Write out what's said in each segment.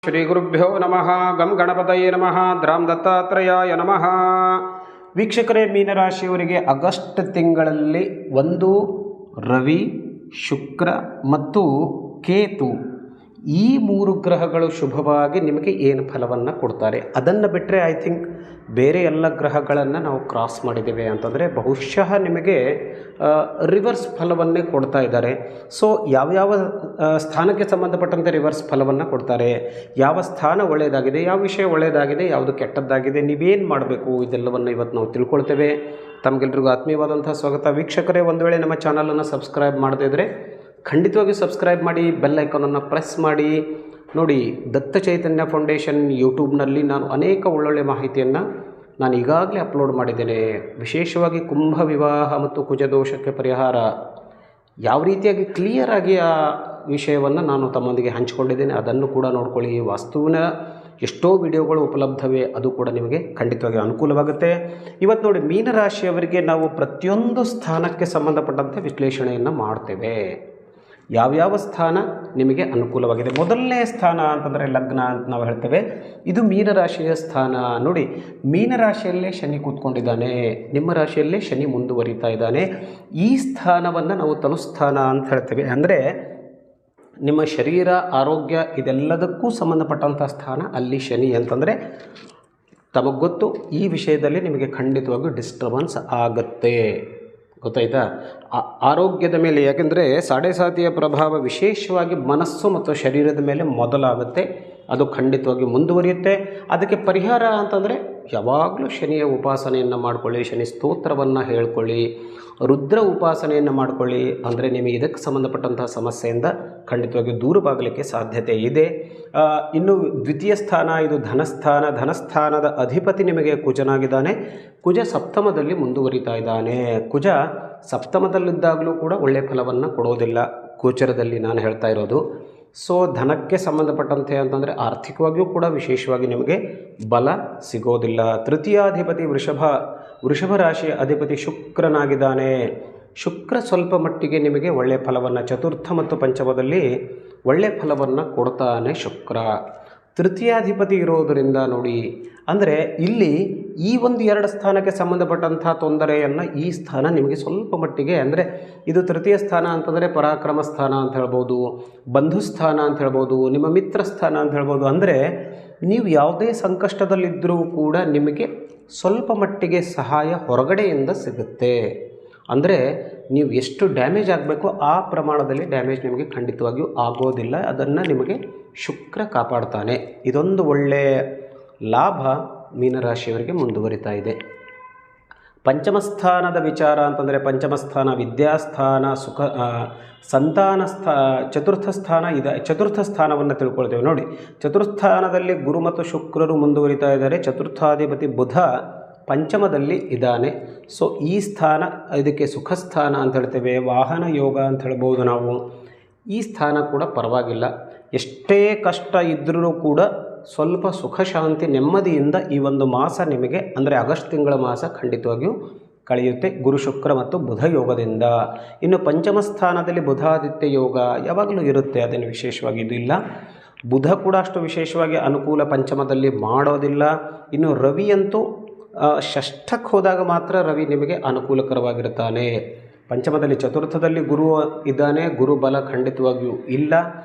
ಶ್ರೀ ಗುರುಭ್ಯೋ ನಮಃ ಗಂ ಗಣಪತಯೇ ನಮಃ ದ್ರಾಂ ದತ್ತಾತ್ರೇಯಾಯ ನಮಃ. ವೀಕ್ಷಕರೇ, ಮೀನರಾಶಿಯವರಿಗೆ ಆಗಸ್ಟ್ ತಿಂಗಳಲ್ಲಿ ಒಂದು ರವಿ, ಶುಕ್ರ ಮತ್ತು ಕೇತು ಈ ಮೂರು ಗ್ರಹಗಳು ಶುಭವಾಗಿ ನಿಮಗೆ ಏನು ಫಲವನ್ನು ಕೊಡ್ತಾರೆ, ಅದನ್ನು ಬಿಟ್ಟರೆ ಐ ಥಿಂಕ್ ಬೇರೆ ಎಲ್ಲ ಗ್ರಹಗಳನ್ನು ನಾವು ಕ್ರಾಸ್ ಮಾಡಿದ್ದೇವೆ ಅಂತಂದರೆ ಬಹುಶಃ ನಿಮಗೆ ರಿವರ್ಸ್ ಫಲವನ್ನೇ ಕೊಡ್ತಾ ಇದ್ದಾರೆ. ಸೊ ಯಾವ್ಯಾವ ಸ್ಥಾನಕ್ಕೆ ಸಂಬಂಧಪಟ್ಟಂತೆ ರಿವರ್ಸ್ ಫಲವನ್ನು ಕೊಡ್ತಾರೆ, ಯಾವ ಸ್ಥಾನ ಒಳ್ಳೆಯದಾಗಿದೆ, ಯಾವ ವಿಷಯ ಒಳ್ಳೆಯದಾಗಿದೆ, ಯಾವುದು ಕೆಟ್ಟದ್ದಾಗಿದೆ, ನೀವೇನು ಮಾಡಬೇಕು, ಇದೆಲ್ಲವನ್ನು ಇವತ್ತು ನಾವು ತಿಳ್ಕೊಳ್ತೇವೆ. ತಮಗೆಲ್ರಿಗೂ ಆತ್ಮೀಯವಾದಂಥ ಸ್ವಾಗತ. ವೀಕ್ಷಕರೇ, ಒಂದು ವೇಳೆ ನಮ್ಮ ಚಾನಲನ್ನು ಸಬ್ಸ್ಕ್ರೈಬ್ ಮಾಡದೇ ಇದ್ದರೆ ಖಂಡಿತವಾಗಿ ಸಬ್ಸ್ಕ್ರೈಬ್ ಮಾಡಿ, ಬೆಲ್ ಐಕಾನನ್ನು ಪ್ರೆಸ್ ಮಾಡಿ. ನೋಡಿ, ದತ್ತ ಚೈತನ್ಯ ಫೌಂಡೇಶನ್ ಯೂಟ್ಯೂಬ್ನಲ್ಲಿ ನಾನು ಅನೇಕ ಒಳ್ಳೊಳ್ಳೆ ಮಾಹಿತಿಯನ್ನು ನಾನು ಈಗಾಗಲೇ ಅಪ್ಲೋಡ್ ಮಾಡಿದ್ದೇನೆ. ವಿಶೇಷವಾಗಿ ಕುಂಭ ವಿವಾಹ ಮತ್ತು ಕುಜದೋಷಕ್ಕೆ ಪರಿಹಾರ ಯಾವ ರೀತಿಯಾಗಿ ಕ್ಲಿಯರಾಗಿ ಆ ವಿಷಯವನ್ನು ನಾನು ತಮ್ಮೊಂದಿಗೆ ಹಂಚಿಕೊಂಡಿದ್ದೇನೆ. ಅದನ್ನು ಕೂಡ ನೋಡ್ಕೊಳ್ಳಿ. ವಾಸ್ತುವಿನ ಎಷ್ಟೋ ವಿಡಿಯೋಗಳು ಉಪಲಬ್ಧವೇ, ಅದು ಕೂಡ ನಿಮಗೆ ಖಂಡಿತವಾಗಿ ಅನುಕೂಲವಾಗುತ್ತೆ. ಇವತ್ತು ನೋಡಿ, ಮೀನರಾಶಿಯವರಿಗೆ ನಾವು ಪ್ರತಿಯೊಂದು ಸ್ಥಾನಕ್ಕೆ ಸಂಬಂಧಪಟ್ಟಂತೆ ವಿಶ್ಲೇಷಣೆಯನ್ನು ಮಾಡ್ತೇವೆ. ಯಾವ್ಯಾವ ಸ್ಥಾನ ನಿಮಗೆ ಅನುಕೂಲವಾಗಿದೆ. ಮೊದಲನೇ ಸ್ಥಾನ ಅಂತಂದರೆ ಲಗ್ನ ಅಂತ ನಾವು ಹೇಳ್ತೇವೆ. ಇದು ಮೀನರಾಶಿಯ ಸ್ಥಾನ. ನೋಡಿ, ಮೀನರಾಶಿಯಲ್ಲೇ ಶನಿ ಕೂತ್ಕೊಂಡಿದ್ದಾನೆ, ನಿಮ್ಮ ರಾಶಿಯಲ್ಲೇ ಶನಿ ಮುಂದುವರಿತಾ ಇದ್ದಾನೆ. ಈ ಸ್ಥಾನವನ್ನು ನಾವು ತನುಸ್ಥಾನ ಅಂತ ಹೇಳ್ತೇವೆ. ಅಂದರೆ ನಿಮ್ಮ ಶರೀರ, ಆರೋಗ್ಯ ಇದೆಲ್ಲದಕ್ಕೂ ಸಂಬಂಧಪಟ್ಟಂಥ ಸ್ಥಾನ ಅಲ್ಲಿ ಶನಿ ಅಂತಂದರೆ ತಮಗೆ ಗೊತ್ತು, ಈ ವಿಷಯದಲ್ಲಿ ನಿಮಗೆ ಖಂಡಿತವಾಗಿಯೂ ಡಿಸ್ಟರ್ಬೆನ್ಸ್ ಆಗುತ್ತೆ. ಗೊತ್ತಾಯ್ತಾ? ಆರೋಗ್ಯದ ಮೇಲೆ, ಯಾಕೆಂದರೆ ಸಾಡೆಸಾತಿಯ ಪ್ರಭಾವ ವಿಶೇಷವಾಗಿ ಮನಸ್ಸು ಮತ್ತು ಶರೀರದ ಮೇಲೆ ಮೊದಲಾಗುತ್ತೆ. ಅದು ಖಂಡಿತವಾಗಿ ಮುಂದುವರಿಯುತ್ತೆ. ಅದಕ್ಕೆ ಪರಿಹಾರ ಅಂತಂದರೆ ಯಾವಾಗಲೂ ಶನಿಯ ಉಪಾಸನೆಯನ್ನು ಮಾಡಿಕೊಳ್ಳಿ, ಶನಿ ಸ್ತೋತ್ರವನ್ನು ಹೇಳ್ಕೊಳ್ಳಿ, ರುದ್ರ ಉಪಾಸನೆಯನ್ನು ಮಾಡಿಕೊಳ್ಳಿ. ಅಂದರೆ ನಿಮಗೆ ಇದಕ್ಕೆ ಸಂಬಂಧಪಟ್ಟಂತಹ ಸಮಸ್ಯೆಯಿಂದ ಖಂಡಿತವಾಗಿ ದೂರವಾಗಲಿಕ್ಕೆ ಸಾಧ್ಯತೆ ಇದೆ. ಇನ್ನು ದ್ವಿತೀಯ ಸ್ಥಾನ, ಇದು ಧನಸ್ಥಾನ. ಧನಸ್ಥಾನದ ಅಧಿಪತಿ ನಿಮಗೆ ಕುಜನಾಗಿದ್ದಾನೆ. ಕುಜ ಸಪ್ತಮದಲ್ಲಿ ಮುಂದುವರಿತಾ ಇದ್ದಾನೆ. ಕುಜ ಸಪ್ತಮದಲ್ಲಿದ್ದಾಗಲೂ ಕೂಡ ಒಳ್ಳೆಯ ಫಲವನ್ನು ಕೊಡೋದಿಲ್ಲ, ಗೋಚರದಲ್ಲಿ ನಾನು ಹೇಳ್ತಾ ಇರೋದು. ಸೊ ಧನಕ್ಕೆ ಸಂಬಂಧಪಟ್ಟಂತೆ ಅಂತಂದರೆ ಆರ್ಥಿಕವಾಗಿಯೂ ಕೂಡ ವಿಶೇಷವಾಗಿ ನಿಮಗೆ ಬಲ ಸಿಗೋದಿಲ್ಲ. ತೃತೀಯಾಧಿಪತಿ ವೃಷಭ ರಾಶಿಯ ಅಧಿಪತಿ ಶುಕ್ರನಾಗಿದ್ದಾನೆ. ಶುಕ್ರ ಸ್ವಲ್ಪ ಮಟ್ಟಿಗೆ ನಿಮಗೆ ಒಳ್ಳೆಯ ಫಲವನ್ನು, ಚತುರ್ಥ ಮತ್ತು ಪಂಚಮದಲ್ಲಿ ಒಳ್ಳೆಯ ಫಲವನ್ನು ಕೊಡ್ತಾನೆ ಶುಕ್ರ. ತೃತೀಯಾಧಿಪತಿ ಇರೋದರಿಂದ ನೋಡಿ, ಅಂದರೆ ಇಲ್ಲಿ ಈ ಒಂದು ಎರಡು ಸ್ಥಾನಕ್ಕೆ ಸಂಬಂಧಪಟ್ಟಂಥ ತೊಂದರೆಯನ್ನು ಈ ಸ್ಥಾನ ನಿಮಗೆ ಸ್ವಲ್ಪ ಮಟ್ಟಿಗೆ, ಅಂದರೆ ಇದು ತೃತೀಯ ಸ್ಥಾನ ಅಂತಂದರೆ ಪರಾಕ್ರಮ ಸ್ಥಾನ ಅಂತ ಹೇಳ್ಬೋದು, ಬಂಧು ಸ್ಥಾನ ಅಂತ ಹೇಳ್ಬೋದು, ನಿಮ್ಮ ಮಿತ್ರ ಸ್ಥಾನ ಅಂತ ಹೇಳ್ಬೋದು. ಅಂದರೆ ನೀವು ಯಾವುದೇ ಸಂಕಷ್ಟದಲ್ಲಿದ್ದರೂ ಕೂಡ ನಿಮಗೆ ಸ್ವಲ್ಪ ಮಟ್ಟಿಗೆ ಸಹಾಯ ಹೊರಗಡೆಯಿಂದ ಸಿಗುತ್ತೆ. ಅಂದರೆ ನೀವು ಎಷ್ಟು ಡ್ಯಾಮೇಜ್ ಆಗಬೇಕು ಆ ಪ್ರಮಾಣದಲ್ಲಿ ಡ್ಯಾಮೇಜ್ ನಿಮಗೆ ಖಂಡಿತವಾಗಿಯೂ ಆಗೋದಿಲ್ಲ. ಅದನ್ನು ನಿಮಗೆ ಶುಕ್ರ ಕಾಪಾಡ್ತಾನೆ. ಇದೊಂದು ಒಳ್ಳೆಯ ಲಾಭ ಮೀನರಾಶಿಯವರಿಗೆ ಮುಂದುವರಿತಾ ಇದೆ. ಪಂಚಮಸ್ಥಾನದ ವಿಚಾರ ಅಂತಂದರೆ ಪಂಚಮಸ್ಥಾನ ವಿದ್ಯಾಸ್ಥಾನ, ಸಂತಾನ ಚತುರ್ಥ ಸ್ಥಾನ ಇದೆ. ಚತುರ್ಥ ಸ್ಥಾನವನ್ನು ತಿಳ್ಕೊಳ್ತೇವೆ. ನೋಡಿ, ಚತುರ್ಥಾನದಲ್ಲಿ ಗುರು ಮತ್ತು ಶುಕ್ರರು ಮುಂದುವರಿತಾ ಇದ್ದಾರೆ. ಚತುರ್ಥಾಧಿಪತಿ ಬುಧ ಪಂಚಮದಲ್ಲಿ ಇದ್ದಾನೆ. ಸೊ ಈ ಸ್ಥಾನ, ಇದಕ್ಕೆ ಸುಖ ಸ್ಥಾನ ಅಂತ ಹೇಳ್ತೇವೆ, ವಾಹನ ಯೋಗ ಅಂತ ಹೇಳ್ಬೋದು ನಾವು. ಈ ಸ್ಥಾನ ಕೂಡ ಪರವಾಗಿಲ್ಲ. ಎಷ್ಟೇ ಕಷ್ಟ ಇದ್ದರೂ ಕೂಡ ಸ್ವಲ್ಪ ಸುಖ ಶಾಂತಿ ನೆಮ್ಮದಿಯಿಂದ ಈ ಒಂದು ಮಾಸ ನಿಮಗೆ, ಅಂದರೆ ಆಗಸ್ಟ್ ತಿಂಗಳ ಮಾಸ ಖಂಡಿತವಾಗಿಯೂ ಕಳೆಯುತ್ತೆ, ಗುರು ಶುಕ್ರ ಮತ್ತು ಬುಧ ಯೋಗದಿಂದ. ಇನ್ನು ಪಂಚಮ ಸ್ಥಾನದಲ್ಲಿ ಬುಧಾದಿತ್ಯ ಯೋಗ ಯಾವಾಗಲೂ ಇರುತ್ತೆ, ಅದೇನು ವಿಶೇಷವಾಗಿ ಇದು ಇಲ್ಲ. ಬುಧ ಕೂಡ ಅಷ್ಟು ವಿಶೇಷವಾಗಿ ಅನುಕೂಲ ಪಂಚಮದಲ್ಲಿ ಮಾಡೋದಿಲ್ಲ. ಇನ್ನು ರವಿಯಂತೂ ಷಷ್ಠಕ್ಕೆ ಹೋದಾಗ ಮಾತ್ರ ರವಿ ನಿಮಗೆ ಅನುಕೂಲಕರವಾಗಿರ್ತಾನೆ. ಪಂಚಮದಲ್ಲಿ ಚತುರ್ಥದಲ್ಲಿ ಗುರು ಇದ್ದಾನೆ, ಗುರು ಬಲ ಖಂಡಿತವಾಗಿಯೂ ಇಲ್ಲ.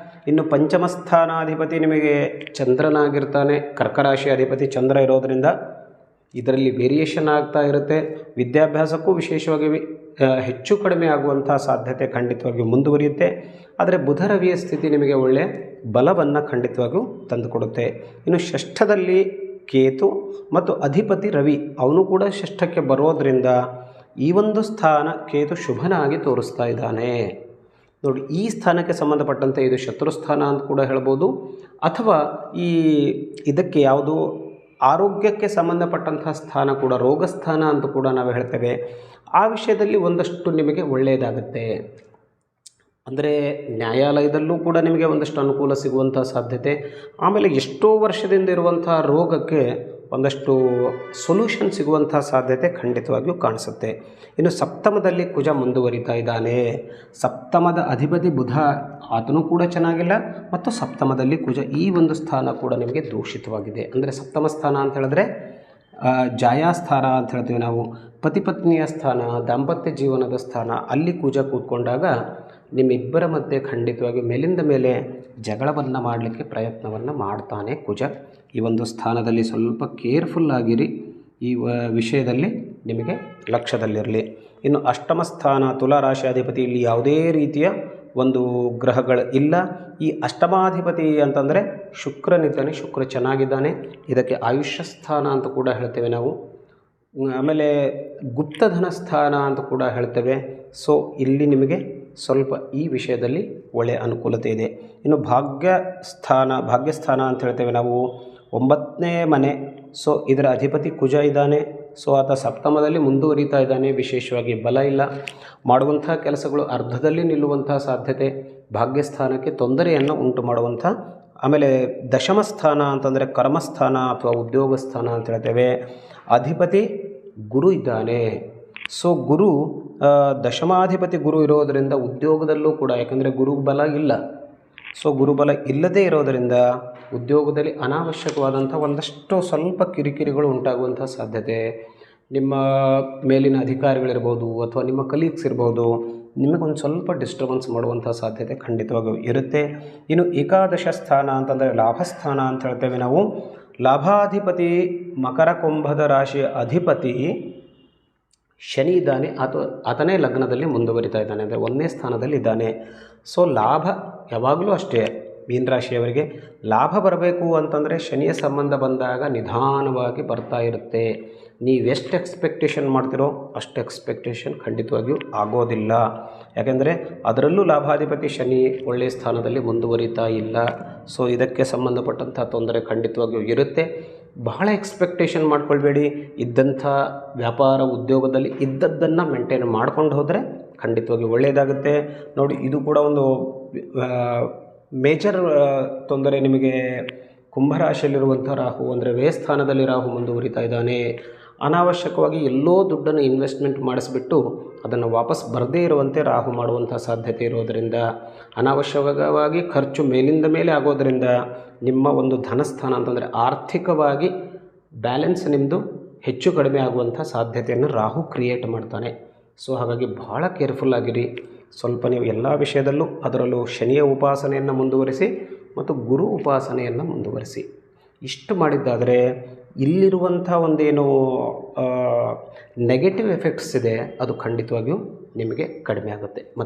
ಇನ್ನು ಪಂಚಮ ಸ್ಥಾನಾಧಿಪತಿ ನಿಮಗೆ ಚಂದ್ರನಾಗಿರ್ತಾನೆ. ಕರ್ಕರಾಶಿ ಅಧಿಪತಿ ಚಂದ್ರ ಇರೋದರಿಂದ ಇದರಲ್ಲಿ ವೇರಿಯೇಷನ್ ಆಗ್ತಾ ಇರುತ್ತೆ. ವಿದ್ಯಾಭ್ಯಾಸಕ್ಕೂ ವಿಶೇಷವಾಗಿ ಹೆಚ್ಚು ಕಡಿಮೆ ಆಗುವಂಥ ಸಾಧ್ಯತೆ ಖಂಡಿತವಾಗಿಯೂ ಮುಂದುವರಿಯುತ್ತೆ. ಆದರೆ ಬುಧ ರವಿಯ ಸ್ಥಿತಿ ನಿಮಗೆ ಒಳ್ಳೆಯ ಬಲವನ್ನು ಖಂಡಿತವಾಗಿಯೂ ತಂದುಕೊಡುತ್ತೆ. ಇನ್ನು ಷಷ್ಠದಲ್ಲಿ ಕೇತು ಮತ್ತು ಅಧಿಪತಿ ರವಿ, ಅವನು ಕೂಡ ಷಷ್ಠಕ್ಕೆ ಬರೋದರಿಂದ ಈ ಒಂದು ಸ್ಥಾನ ಕೇತು ಶುಭನಾಗಿ ತೋರಿಸ್ತಾ ಇದ್ದಾನೆ. ನೋಡಿ, ಈ ಸ್ಥಾನಕ್ಕೆ ಸಂಬಂಧಪಟ್ಟಂತೆ ಇದು ಶತ್ರುಸ್ಥಾನ ಅಂತ ಕೂಡ ಹೇಳ್ಬೋದು, ಅಥವಾ ಇದಕ್ಕೆ ಯಾವುದು ಆರೋಗ್ಯಕ್ಕೆ ಸಂಬಂಧಪಟ್ಟಂತಹ ಸ್ಥಾನ ಕೂಡ ರೋಗಸ್ಥಾನ ಅಂತ ಕೂಡ ನಾವು ಹೇಳ್ತೇವೆ. ಆ ವಿಷಯದಲ್ಲಿ ಒಂದಷ್ಟು ನಿಮಗೆ ಒಳ್ಳೆಯದಾಗುತ್ತೆ. ಅಂದರೆ ನ್ಯಾಯಾಲಯದಲ್ಲೂ ಕೂಡ ನಿಮಗೆ ಒಂದಷ್ಟು ಅನುಕೂಲ ಸಿಗುವಂಥ ಸಾಧ್ಯತೆ. ಆಮೇಲೆ ಎಷ್ಟೋ ವರ್ಷದಿಂದ ಇರುವಂಥ ರೋಗಕ್ಕೆ ಒಂದಷ್ಟು ಸೊಲ್ಯೂಷನ್ ಸಿಗುವಂಥ ಸಾಧ್ಯತೆ ಖಂಡಿತವಾಗಿಯೂ ಕಾಣಿಸುತ್ತೆ. ಇನ್ನು ಸಪ್ತಮದಲ್ಲಿ ಕುಜ ಮುಂದುವರಿತಾ ಇದ್ದಾನೆ. ಸಪ್ತಮದ ಅಧಿಪತಿ ಬುಧ, ಆತನೂ ಕೂಡ ಚೆನ್ನಾಗಿಲ್ಲ, ಮತ್ತು ಸಪ್ತಮದಲ್ಲಿ ಕುಜ, ಈ ಒಂದು ಸ್ಥಾನ ಕೂಡ ನಿಮಗೆ ದೂಷಿತವಾಗಿದೆ. ಅಂದರೆ ಸಪ್ತಮ ಸ್ಥಾನ ಅಂತ ಹೇಳಿದ್ರೆ ಜಾಯಾಸ್ಥಾನ ಅಂತ ಹೇಳ್ತೀವಿ ನಾವು, ಪತಿ ಪತ್ನಿಯ ಸ್ಥಾನ, ದಾಂಪತ್ಯ ಜೀವನದ ಸ್ಥಾನ. ಅಲ್ಲಿ ಕುಜ ಕೂತ್ಕೊಂಡಾಗ ನಿಮ್ಮಿಬ್ಬರ ಮಧ್ಯೆ ಖಂಡಿತವಾಗಿ ಮೇಲಿಂದ ಮೇಲೆ ಜಗಳವನ್ನು ಮಾಡಲಿಕ್ಕೆ ಪ್ರಯತ್ನವನ್ನು ಮಾಡ್ತಾನೆ ಕುಜ. ಈ ಒಂದು ಸ್ಥಾನದಲ್ಲಿ ಸ್ವಲ್ಪ ಕೇರ್ಫುಲ್ ಆಗಿರಿ, ಈ ವಿಷಯದಲ್ಲಿ ನಿಮಗೆ ಲಕ್ಷ್ಯದಲ್ಲಿರಲಿ. ಇನ್ನು ಅಷ್ಟಮ ಸ್ಥಾನ ತುಲಾ ರಾಶಿಯಾಧಿಪತಿ, ಇಲ್ಲಿ ಯಾವುದೇ ರೀತಿಯ ಒಂದು ಗ್ರಹಗಳು ಇಲ್ಲ. ಈ ಅಷ್ಟಮಾಧಿಪತಿ ಅಂತಂದರೆ ಶುಕ್ರನಿದ್ದಾನೆ, ಶುಕ್ರ ಚೆನ್ನಾಗಿದ್ದಾನೆ. ಇದಕ್ಕೆ ಆಯುಷ್ಯ ಸ್ಥಾನ ಅಂತ ಕೂಡ ಹೇಳ್ತೇವೆ ನಾವು. ಆಮೇಲೆ ಗುಪ್ತಧನ ಸ್ಥಾನ ಅಂತ ಕೂಡ ಹೇಳ್ತೇವೆ. ಸೊ ಇಲ್ಲಿ ನಿಮಗೆ ಸ್ವಲ್ಪ ಈ ವಿಷಯದಲ್ಲಿ ಒಳ್ಳೆಯ ಅನುಕೂಲತೆ ಇದೆ. ಇನ್ನು ಭಾಗ್ಯಸ್ಥಾನ ಅಂತ ಹೇಳ್ತೇವೆ ನಾವು, 9ನೇ ಮನೆ. ಸೊ ಇದರ ಅಧಿಪತಿ ಕುಜ ಇದ್ದಾನೆ. ಸೊ ಆತ ಸಪ್ತಮದಲ್ಲಿ ಮುಂದುವರಿತಾ ಇದ್ದಾನೆ, ವಿಶೇಷವಾಗಿ ಬಲ ಇಲ್ಲ, ಮಾಡುವಂಥ ಕೆಲಸಗಳು ಅರ್ಧದಲ್ಲಿ ನಿಲ್ಲುವಂಥ ಸಾಧ್ಯತೆ, ಭಾಗ್ಯಸ್ಥಾನಕ್ಕೆ ತೊಂದರೆಯನ್ನು ಉಂಟು ಮಾಡುವಂಥ. ಆಮೇಲೆ ದಶಮ ಸ್ಥಾನ ಅಂತಂದರೆ ಕರ್ಮಸ್ಥಾನ ಅಥವಾ ಉದ್ಯೋಗ ಸ್ಥಾನ ಅಂತ ಹೇಳ್ತೇವೆ. ಅಧಿಪತಿ ಗುರು ಇದ್ದಾನೆ. ಸೊ ಗುರು ದಶಮಾಧಿಪತಿ ಗುರು ಇರೋದರಿಂದ ಉದ್ಯೋಗದಲ್ಲೂ ಕೂಡ, ಯಾಕಂದರೆ ಗುರು ಬಲ ಇಲ್ಲ, ಸೊ ಗುರುಬಲ ಇಲ್ಲದೇ ಇರೋದರಿಂದ ಉದ್ಯೋಗದಲ್ಲಿ ಅನಾವಶ್ಯಕವಾದಂಥ ಒಂದಷ್ಟು ಸ್ವಲ್ಪ ಕಿರಿಕಿರಿಗಳು ಉಂಟಾಗುವಂಥ ಸಾಧ್ಯತೆ. ನಿಮ್ಮ ಮೇಲಿನ ಅಧಿಕಾರಿಗಳಿರ್ಬೋದು ಅಥವಾ ನಿಮ್ಮ ಕಲೀಗ್ಸ್ ಇರ್ಬೋದು, ನಿಮಗೊಂದು ಸ್ವಲ್ಪ ಡಿಸ್ಟರ್ಬೆನ್ಸ್ ಮಾಡುವಂಥ ಸಾಧ್ಯತೆ ಖಂಡಿತವಾಗಿಯೂ ಇರುತ್ತೆ. ಇನ್ನು ಏಕಾದಶ ಸ್ಥಾನ ಅಂತಂದರೆ ಲಾಭಸ್ಥಾನ ಅಂತ ಹೇಳ್ತೇವೆ ನಾವು. ಲಾಭಾಧಿಪತಿ ಮಕರ ಕುಂಭದ ರಾಶಿಯ ಅಧಿಪತಿ ಶನಿ ಇದ್ದಾನೆ. ಆತನೇ ಲಗ್ನದಲ್ಲಿ ಮುಂದುವರಿತಾ ಇದ್ದಾನೆ, ಅಂದರೆ 1ನೇ ಸ್ಥಾನದಲ್ಲಿ ಇದ್ದಾನೆ. ಸೊ ಲಾಭ ಯಾವಾಗಲೂ ಅಷ್ಟೇ, ಮೀನರಾಶಿಯವರಿಗೆ ಲಾಭ ಬರಬೇಕು ಅಂತಂದರೆ ಶನಿಯ ಸಂಬಂಧ ಬಂದಾಗ ನಿಧಾನವಾಗಿ ಬರ್ತಾ ಇರುತ್ತೆ. ನೀವೆಷ್ಟು ಎಕ್ಸ್ಪೆಕ್ಟೇಷನ್ ಮಾಡ್ತಿರೋ ಅಷ್ಟು ಎಕ್ಸ್ಪೆಕ್ಟೇಷನ್ ಖಂಡಿತವಾಗಿಯೂ ಆಗೋದಿಲ್ಲ. ಯಾಕೆಂದರೆ ಅದರಲ್ಲೂ ಲಾಭಾಧಿಪತಿ ಶನಿ ಒಳ್ಳೆಯ ಸ್ಥಾನದಲ್ಲಿ ಮುಂದುವರಿತಾ ಇಲ್ಲ. ಸೊ ಇದಕ್ಕೆ ಸಂಬಂಧಪಟ್ಟಂಥ ತೊಂದರೆ ಖಂಡಿತವಾಗಿಯೂ ಇರುತ್ತೆ. ಬಹಳ ಎಕ್ಸ್ಪೆಕ್ಟೇಷನ್ ಮಾಡ್ಕೊಳ್ಬೇಡಿ. ಇದ್ದಂಥ ವ್ಯಾಪಾರ ಉದ್ಯೋಗದಲ್ಲಿ ಇದ್ದದ್ದನ್ನು ಮೇಂಟೈನ್ ಮಾಡ್ಕೊಂಡು ಹೋದರೆ ಖಂಡಿತವಾಗಿ ಒಳ್ಳೆಯದಾಗುತ್ತೆ. ನೋಡಿ, ಇದು ಕೂಡ ಒಂದು ಮೇಜರ್ ತೊಂದರೆ ನಿಮಗೆ. ಕುಂಭರಾಶಿಯಲ್ಲಿರುವಂಥ ರಾಹು, ಅಂದರೆ ವ್ಯಯಸ್ಥಾನದಲ್ಲಿ ರಾಹು ಮುಂದುವರಿತಾ ಇದ್ದಾನೆ. ಅನಾವಶ್ಯಕವಾಗಿ ಎಲ್ಲೋ ದುಡ್ಡನ್ನು ಇನ್ವೆಸ್ಟ್ಮೆಂಟ್ ಮಾಡಿಸ್ಬಿಟ್ಟು ಅದನ್ನು ವಾಪಸ್ ಬರದೇ ಇರುವಂತೆ ರಾಹು ಮಾಡುವಂಥ ಸಾಧ್ಯತೆ ಇರೋದರಿಂದ, ಅನಾವಶ್ಯಕವಾಗಿ ಖರ್ಚು ಮೇಲಿಂದ ಮೇಲೆ ಆಗೋದರಿಂದ ನಿಮ್ಮ ಒಂದು ಧನಸ್ಥಾನ ಅಂತಂದರೆ ಆರ್ಥಿಕವಾಗಿ ಬ್ಯಾಲೆನ್ಸ್ ನಿಮ್ಮದು ಹೆಚ್ಚು ಕಡಿಮೆ ಆಗುವಂಥ ಸಾಧ್ಯತೆಯನ್ನು ರಾಹು ಕ್ರಿಯೇಟ್ ಮಾಡ್ತಾನೆ. ಸೊ ಹಾಗಾಗಿ ಭಾಳ ಕೇರ್ಫುಲ್ ಆಗಿರಿ. ಸ್ವಲ್ಪ ನೀವು ಎಲ್ಲ ವಿಷಯದಲ್ಲೂ, ಅದರಲ್ಲೂ ಶನಿಯ ಉಪಾಸನೆಯನ್ನು ಮುಂದುವರಿಸಿ ಮತ್ತು ಗುರು ಉಪಾಸನೆಯನ್ನು ಮುಂದುವರಿಸಿ. ಇಷ್ಟು ಮಾಡಿದ್ದಾದರೆ ಇಲ್ಲಿರುವಂಥ ಒಂದೇನು ನೆಗೆಟಿವ್ ಎಫೆಕ್ಟ್ಸ್ ಇದೆ ಅದು ಖಂಡಿತವಾಗಿಯೂ ನಿಮಗೆ ಕಡಿಮೆ ಆಗುತ್ತೆ. ಮತ್ತು